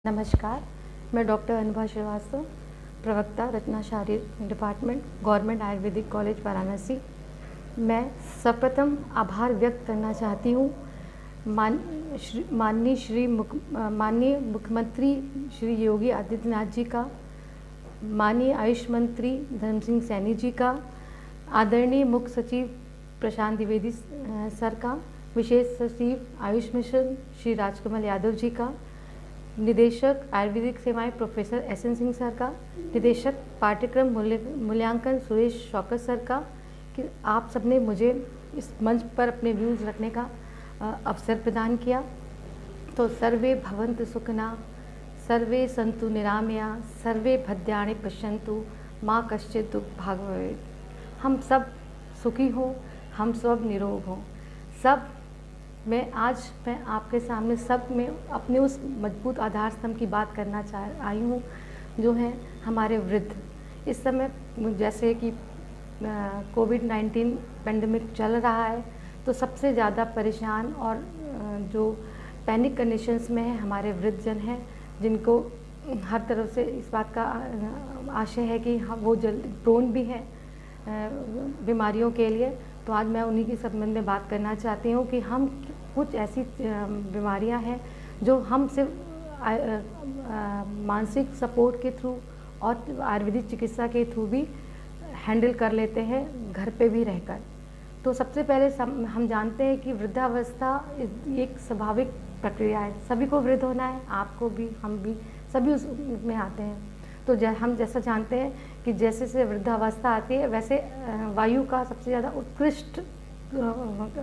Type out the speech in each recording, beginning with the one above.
नमस्कार, मैं डॉक्टर अनुभा श्रीवास्तव, प्रवक्ता रचना शारीर department, government ayurvedic college Varanasi. मैं सर्वप्रथम आभार व्यक्त करना चाहती हूँ माननीय मुख्यमंत्री श्री योगी आदित्यनाथ जी का, माननीय आयुष मंत्री धर्म सिंह सैनी जी का, आदरणीय मुख्य सचिव प्रशांत द्विवेदी सर का, विशेष सचिव आयुष मिशन श्री राजकमल यादव जी का, निदेशक आयुर्वेदिक सेवाएं प्रोफेसर एस.एन. सिंह सर का, निदेशक पाठ्यक्रम मूल्यांकन सुरेश शौकत सर का, कि आप सबने मुझे इस मंच पर अपने व्यूज़ रखने का अवसर प्रदान किया। तो सर्वे भवन्तु सुखिनः, सर्वे सन्तु निरामया, सर्वे भद्राणि पश्यन्तु, माँ कश्चित् दुःखभाग् भवेत्। हम सब सुखी हों, हम सब निरोग हों। मैं आपके सामने सब में अपने उस मजबूत आधार स्तंभ की बात करना आई हूँ, जो हैं हमारे वृद्ध। इस समय जैसे कि कोविड-19 पेंडेमिक चल रहा है, तो सबसे ज़्यादा परेशान और जो पैनिक कंडीशंस में है हमारे वृद्धजन हैं, जिनको हर तरफ से इस बात का आशय है कि वो प्रोन भी हैं बीमारियों के लिए। तो आज मैं उन्हीं के संबंध में बात करना चाहती हूँ कि हम कुछ ऐसी बीमारियाँ हैं जो हम सिर्फ मानसिक सपोर्ट के थ्रू और आयुर्वेदिक चिकित्सा के थ्रू भी हैंडल कर लेते हैं, घर पे भी रहकर। तो सबसे पहले हम जानते हैं कि वृद्धावस्था एक स्वाभाविक प्रक्रिया है। सभी को वृद्ध होना है, आपको भी, हम भी, सभी उसमें आते हैं। तो हम जैसा जानते हैं कि जैसे से वृद्धावस्था आती है, वैसे वायु का सबसे ज़्यादा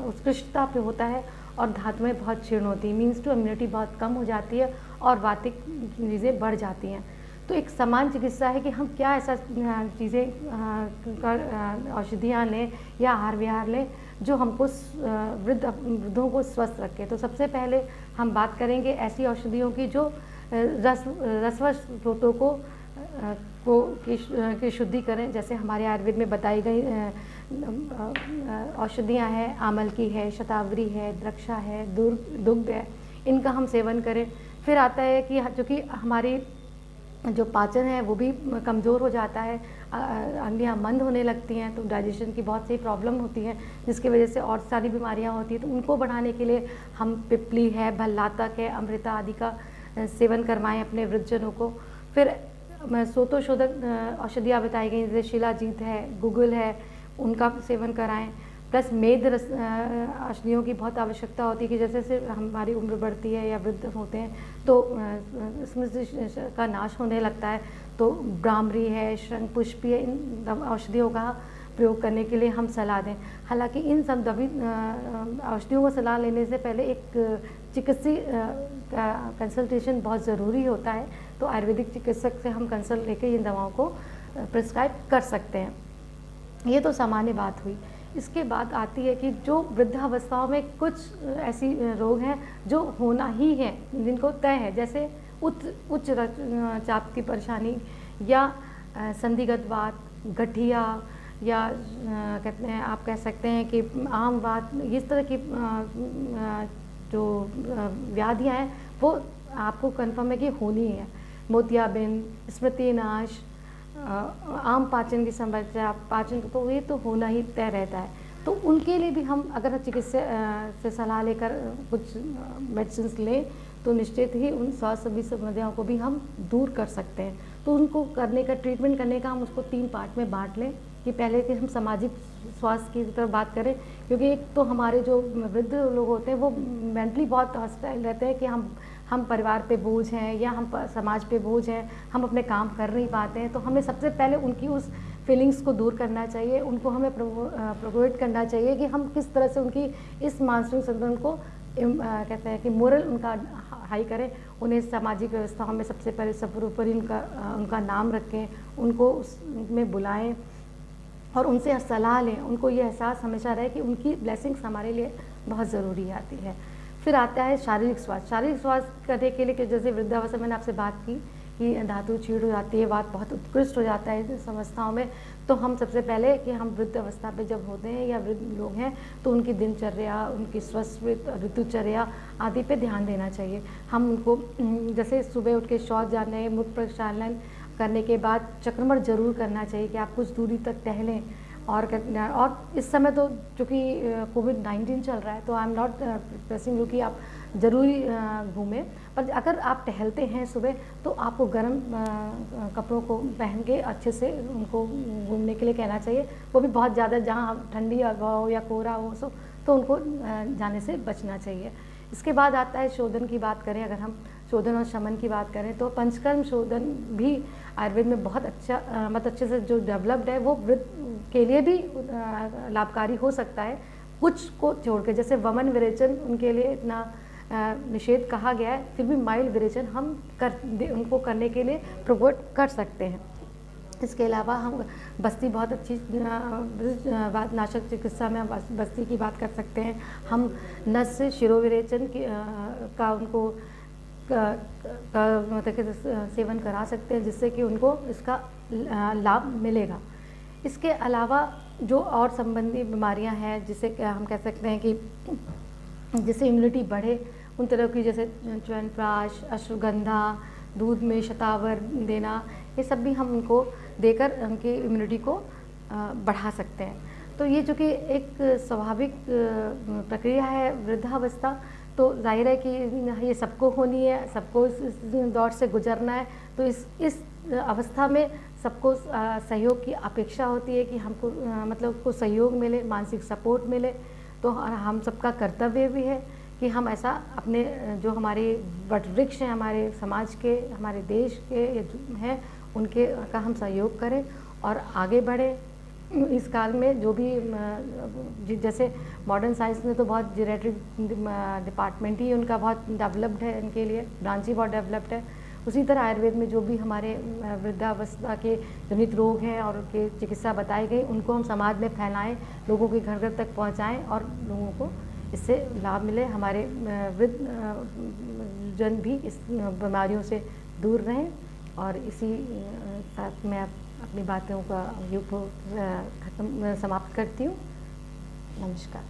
उत्कृष्टता पे होता है और धातुएं बहुत क्षीण होती हैं, मीन्स टू इम्यूनिटी बहुत कम हो जाती है और वातिक चीज़ें बढ़ जाती हैं। तो एक समान चिकित्सा है कि हम क्या ऐसा चीज़ें औषधियाँ लें या आहार विहार लें जो हमको वृद्धों को स्वस्थ रखे। तो सबसे पहले हम बात करेंगे ऐसी औषधियों की जो रसवश स्रोतों की शुद्धि करें। जैसे हमारे आयुर्वेद में बताई गई औषधियाँ हैं, आमल की है, शतावरी है, द्रक्षा है, दुग्ध है, इनका हम सेवन करें। फिर आता है कि चूँकि हमारी जो पाचन है वो भी कमज़ोर हो जाता है, अंगियाँ मंद होने लगती हैं, तो डाइजेशन की बहुत सी प्रॉब्लम होती है, जिसकी वजह से और सारी बीमारियाँ होती हैं। तो उनको बढ़ाने के लिए हम पिपली है, भल्लातक है, अमृता आदि का सेवन करवाएं अपने वृद्धजनों को। फिर सोतोशोधक औषधियाँ बताई गई, जैसे शिलाजीत है, गुगुल है, उनका सेवन कराएं। प्लस मेद औषधियों की बहुत आवश्यकता होती है कि जैसे जैसे हमारी उम्र बढ़ती है या वृद्ध होते हैं तो इसमें का नाश होने लगता है। तो ब्राह्मरी है, शंख पुष्पी है, इन औषधियों का प्रयोग करने के लिए हम सलाह दें। हालांकि इन सब दबी औषधियों को सलाह लेने से पहले एक चिकित्सीय कंसल्टेशन बहुत ज़रूरी होता है। तो आयुर्वेदिक चिकित्सक से हम कंसल्ट लेकर इन दवाओं को प्रिस्क्राइब कर सकते हैं। ये तो सामान्य बात हुई। इसके बाद आती है कि जो वृद्धावस्थाओं में कुछ ऐसी रोग हैं जो होना ही है, जिनको तय है, जैसे उच्च रक्तचाप की परेशानी या संधिगत वात, गठिया, या कहते हैं, आप कह सकते हैं कि आम वात, इस तरह की जो व्याधियाँ हैं वो आपको कन्फर्म है कि होनी है। मोतियाबिंद, स्मृति नाश, आम पाचन की समस्या, पाचन, तो ये तो होना ही तय रहता है। तो उनके लिए भी हम अगर चिकित्सा से सलाह लेकर कुछ मेडिसिन लें तो निश्चित ही उन सभी समस्याओं को भी हम दूर कर सकते हैं। तो उनको करने का, ट्रीटमेंट करने का, हम उसको 3 पार्ट में बांट लें कि पहले कि हम सामाजिक स्वास्थ्य की तरफ बात करें, क्योंकि एक तो हमारे जो वृद्ध लोग होते हैं वो मेंटली बहुत हॉस्टाइल रहते हैं कि हम परिवार पे बोझ हैं या हम समाज पे बोझ हैं, हम अपने काम कर नहीं पाते हैं। तो हमें सबसे पहले उनकी उस फीलिंग्स को दूर करना चाहिए, उनको हमें प्रोवाइड करना चाहिए कि हम किस तरह से उनकी इस मानसिक संतुलन को कहते हैं कि मोरल उनका हाई करें, उन्हें सामाजिक व्यवस्थाओं में सबसे पहले सर्वोपरि उनका नाम रखें, उनको उसमें बुलाएं और उनसे सलाह लें। उनको ये एहसास हमेशा रहे कि उनकी ब्लेसिंग्स हमारे लिए बहुत ज़रूरी आती है। फिर आता है शारीरिक स्वास्थ्य। शारीरिक स्वास्थ्य करने के लिए कि जैसे वृद्धावस्था मैंने आपसे बात की कि धातु क्षीण हो जाती है, वात बहुत उत्कृष्ट हो जाता है इस अवस्थाओं में, तो हम सबसे पहले कि हम वृद्ध अवस्था पे जब होते हैं या वृद्ध लोग हैं तो उनकी दिनचर्या, उनकी स्वस्थ ऋतुचर्या आदि पे ध्यान देना चाहिए। हम उनको जैसे सुबह उठ के शौच जाने, मूत्र प्रक्षालन करने के बाद चक्रमण जरूर करना चाहिए कि आप कुछ दूरी तक टहलें। और इस समय तो चूँकि कोविड-19 चल रहा है तो I am not pressing you कि आप ज़रूरी घूमें, पर अगर आप टहलते हैं सुबह तो आपको गर्म कपड़ों को पहन के अच्छे से उनको घूमने के लिए कहना चाहिए। वो भी बहुत ज़्यादा जहाँ ठंडी हवा हो या कोहरा हो तो उनको जाने से बचना चाहिए। इसके बाद आता है शोधन की बात करें, अगर हम शोधन और शमन की बात करें तो पंचकर्म शोधन भी आयुर्वेद में बहुत अच्छा अच्छे से जो डेवलप्ड है वो वृद्ध के लिए भी लाभकारी हो सकता है, कुछ को छोड़ के। जैसे वमन विरेचन उनके लिए इतना निषेध कहा गया है, फिर भी माइल्ड विरेचन हम उनको करने के लिए प्रोमोट कर सकते हैं। इसके अलावा हम बस्ती बहुत अच्छी नाशक चिकित्सा में बस्ती की बात कर सकते हैं। हम नस से शिरोविरेचन का उनको मतलब सेवन करा सकते हैं, जिससे कि उनको इसका लाभ मिलेगा। इसके अलावा जो और संबंधी बीमारियां हैं जिसे हम कह सकते हैं कि जिससे इम्यूनिटी बढ़े, उन तरह की जैसे च्यवनप्राश, अश्वगंधा, दूध में शतावर देना, ये सब भी हम उनको देकर उनकी इम्यूनिटी को बढ़ा सकते हैं। तो ये जो कि एक स्वाभाविक प्रक्रिया है वृद्धावस्था, तो जाहिर है कि ये सबको होनी है, सबको इस दौर से गुजरना है। तो इस अवस्था में सबको सहयोग की अपेक्षा होती है कि हमको मतलब को सहयोग मिले, मानसिक सपोर्ट मिले। तो हम सबका कर्तव्य भी है कि हम ऐसा अपने जो हमारे वटवृक्ष हैं, हमारे समाज के, हमारे देश के हैं, उनके का हम सहयोग करें और आगे बढ़ें। इस काल में जो भी जैसे मॉडर्न साइंस में तो बहुत जेरेट्रिक डिपार्टमेंट ही उनका बहुत डेवलप्ड है, इनके लिए ब्रांच ही बहुत डेवलप्ड है। उसी तरह आयुर्वेद में जो भी हमारे वृद्धावस्था के जनित रोग हैं और उनके चिकित्सा बताई गई, उनको हम समाज में फैलाएं, लोगों के घर घर तक पहुंचाएं और लोगों को इससे लाभ मिले। हमारे वृद्ध जन भी इस बीमारियों से दूर रहें। और इसी साथ मैं अपनी बातों का समाप्त करती हूँ। नमस्कार।